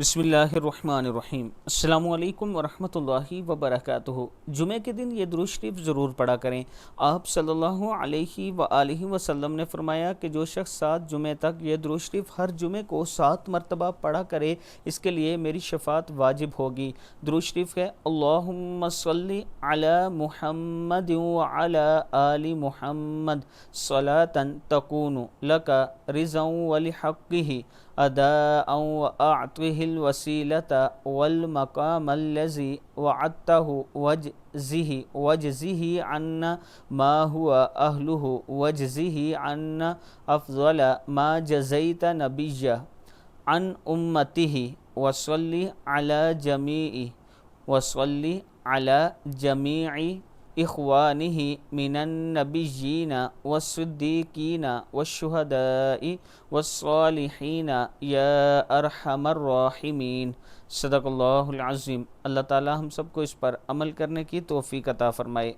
بسم اللہ الرحمن الرحیم۔ السلام علیکم ورحمۃ اللہ وبرکاتہ۔ جمعہ کے دن یہ درود شریف ضرور پڑھا کریں۔ آپ صلی اللہ علیہ وآلہ وسلم نے فرمایا کہ جو شخص 7 جمعے تک یہ درود شریف ہر جمعے کو 7 مرتبہ پڑھا کرے، اس کے لیے میری شفاعت واجب ہوگی۔ درود شریف ہے: اللہم صلی علی محمد وعلی آل محمد صلاۃ تکون لک رضا ولحقہ اداء واعطه الوسیلة والمقام الذي وعدته واجزه عنا ما هو أهله واجزه عنا أفضل ما جزيت نبيا عن أمته وصلي على جميع اخوانه من النبیین والصدیقین والشہداء والصالحین یا ارحم الراحمین۔ صدق اللہ العظیم۔ اللہ تعالی ہم سب کو اس پر عمل کرنے کی توفیق عطا فرمائے۔